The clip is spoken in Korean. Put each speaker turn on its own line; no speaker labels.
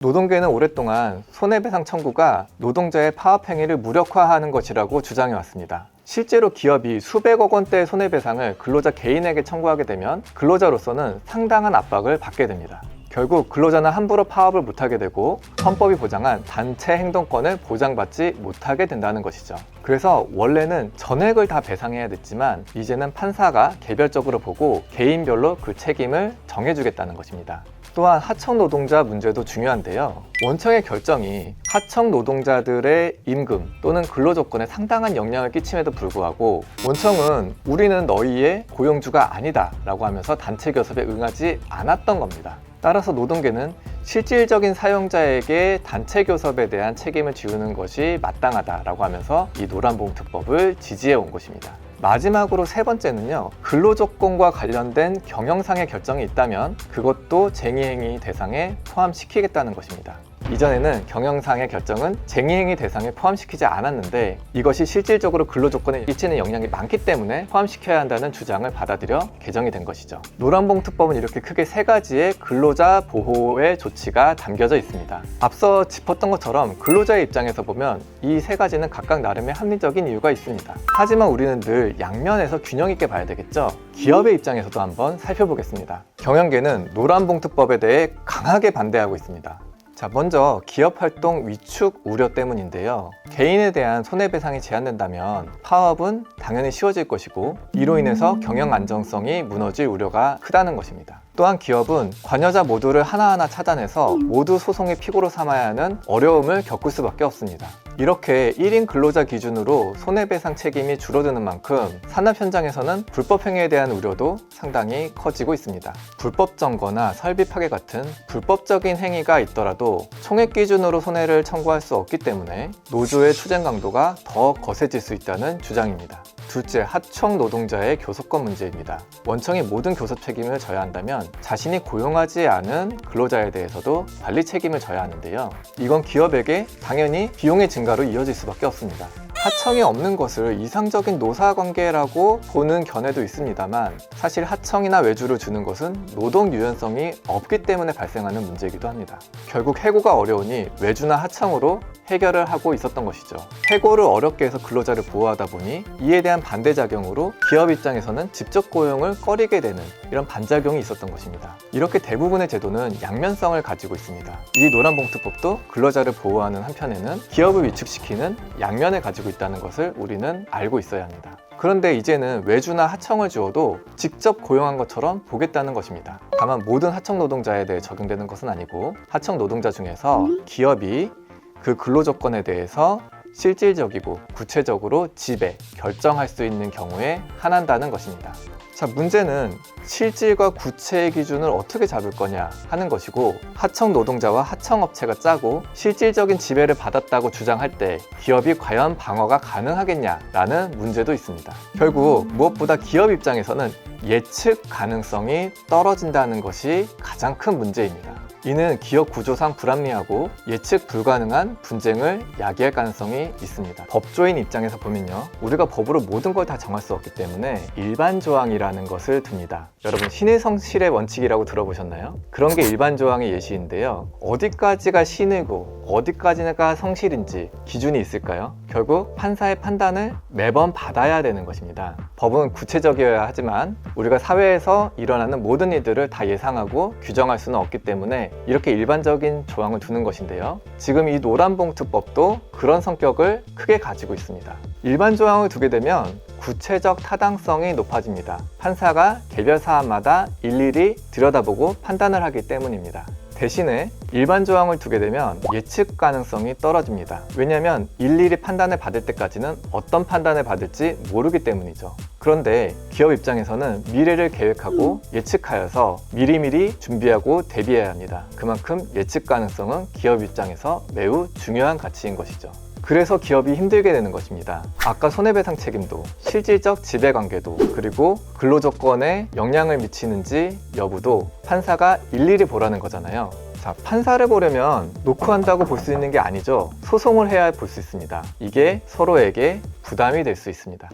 노동계는 오랫동안 손해배상 청구가 노동자의 파업행위를 무력화하는 것이라고 주장해왔습니다. 실제로 기업이 수백억 원대의 손해배상을 근로자 개인에게 청구하게 되면 근로자로서는 상당한 압박을 받게 됩니다. 결국 근로자는 함부로 파업을 못하게 되고 헌법이 보장한 단체 행동권을 보장받지 못하게 된다는 것이죠. 그래서 원래는 전액을 다 배상해야 됐지만 이제는 판사가 개별적으로 보고 개인별로 그 책임을 정해주겠다는 것입니다. 또한 하청 노동자 문제도 중요한데요. 원청의 결정이 하청 노동자들의 임금 또는 근로조건에 상당한 영향을 끼침에도 불구하고 원청은 우리는 너희의 고용주가 아니다 라고 하면서 단체 교섭에 응하지 않았던 겁니다. 따라서 노동계는 실질적인 사용자에게 단체 교섭에 대한 책임을 지우는 것이 마땅하다라고 하면서 이 노란봉투법을 지지해 온 것입니다. 마지막으로 세 번째는요, 근로조건과 관련된 경영상의 결정이 있다면 그것도 쟁의행위 대상에 포함시키겠다는 것입니다. 이전에는 경영상의 결정은 쟁의행위 대상에 포함시키지 않았는데 이것이 실질적으로 근로조건에 끼치는 영향이 많기 때문에 포함시켜야 한다는 주장을 받아들여 개정이 된 것이죠. 노란봉투법은 이렇게 크게 세 가지의 근로자 보호의 조치가 담겨져 있습니다. 앞서 짚었던 것처럼 근로자의 입장에서 보면 이 세 가지는 각각 나름의 합리적인 이유가 있습니다. 하지만 우리는 늘 양면에서 균형 있게 봐야 되겠죠. 기업의 입장에서도 한번 살펴보겠습니다. 경영계는 노란봉투법에 대해 강하게 반대하고 있습니다. 자, 먼저 기업활동 위축 우려 때문인데요. 개인에 대한 손해배상이 제한된다면 파업은 당연히 쉬워질 것이고 이로 인해서 경영 안정성이 무너질 우려가 크다는 것입니다. 또한 기업은 관여자 모두를 하나하나 차단해서 모두 소송의 피고로 삼아야 하는 어려움을 겪을 수밖에 없습니다. 이렇게 1인 근로자 기준으로 손해배상 책임이 줄어드는 만큼 산업 현장에서는 불법 행위에 대한 우려도 상당히 커지고 있습니다. 불법 점거나 설비 파괴 같은 불법적인 행위가 있더라도 총액 기준으로 손해를 청구할 수 없기 때문에 노조의 투쟁 강도가 더 거세질 수 있다는 주장입니다. 둘째, 하청 노동자의 교섭권 문제입니다. 원청이 모든 교섭 책임을 져야 한다면 자신이 고용하지 않은 근로자에 대해서도 관리 책임을 져야 하는데요. 이건 기업에게 당연히 비용의 증가로 이어질 수밖에 없습니다. 하청이 없는 것을 이상적인 노사관계라고 보는 견해도 있습니다만 사실 하청이나 외주를 주는 것은 노동 유연성이 없기 때문에 발생하는 문제이기도 합니다. 결국 해고가 어려우니 외주나 하청으로 해결을 하고 있었던 것이죠. 해고를 어렵게 해서 근로자를 보호하다 보니 이에 대한 반대작용으로 기업 입장에서는 직접 고용을 꺼리게 되는 이런 반작용이 있었던 것입니다. 이렇게 대부분의 제도는 양면성을 가지고 있습니다. 이 노란봉투법도 근로자를 보호하는 한편에는 기업을 위축시키는 양면을 가지고 있다는 것을 우리는 알고 있어야 합니다. 그런데 이제는 외주나 하청을 주어도 직접 고용한 것처럼 보겠다는 것입니다. 다만 모든 하청 노동자에 대해 적용되는 것은 아니고 하청 노동자 중에서 기업이 그 근로조건에 대해서 실질적이고 구체적으로 지배, 결정할 수 있는 경우에 한한다는 것입니다. 자, 문제는 실질과 구체의 기준을 어떻게 잡을 거냐 하는 것이고 하청 노동자와 하청업체가 짜고 실질적인 지배를 받았다고 주장할 때 기업이 과연 방어가 가능하겠냐라는 문제도 있습니다. 결국 무엇보다 기업 입장에서는 예측 가능성이 떨어진다는 것이 가장 큰 문제입니다. 이는 기업 구조상 불합리하고 예측 불가능한 분쟁을 야기할 가능성이 있습니다. 법조인 입장에서 보면요, 우리가 법으로 모든 걸 다 정할 수 없기 때문에 일반 조항이라는 것을 둡니다. 여러분, 신의 성실의 원칙이라고 들어보셨나요? 그런 게 일반 조항의 예시인데요. 어디까지가 신이고 어디까지가 성실인지 기준이 있을까요? 결국 판사의 판단을 매번 받아야 되는 것입니다. 법은 구체적이어야 하지만 우리가 사회에서 일어나는 모든 일들을 다 예상하고 규정할 수는 없기 때문에 이렇게 일반적인 조항을 두는 것인데요. 지금 이 노란봉투법도 그런 성격을 크게 가지고 있습니다. 일반 조항을 두게 되면 구체적 타당성이 높아집니다. 판사가 개별 사안마다 일일이 들여다보고 판단을 하기 때문입니다. 대신에 일반 조항을 두게 되면 예측 가능성이 떨어집니다. 왜냐하면 일일이 판단을 받을 때까지는 어떤 판단을 받을지 모르기 때문이죠. 그런데 기업 입장에서는 미래를 계획하고 예측하여서 미리미리 준비하고 대비해야 합니다. 그만큼 예측 가능성은 기업 입장에서 매우 중요한 가치인 것이죠. 그래서 기업이 힘들게 되는 것입니다. 아까 손해배상 책임도, 실질적 지배관계도, 그리고 근로조건에 영향을 미치는지 여부도 판사가 일일이 보라는 거잖아요. 자, 판사를 보려면 놓고 한다고 볼 수 있는 게 아니죠. 소송을 해야 볼 수 있습니다. 이게 서로에게 부담이 될 수 있습니다.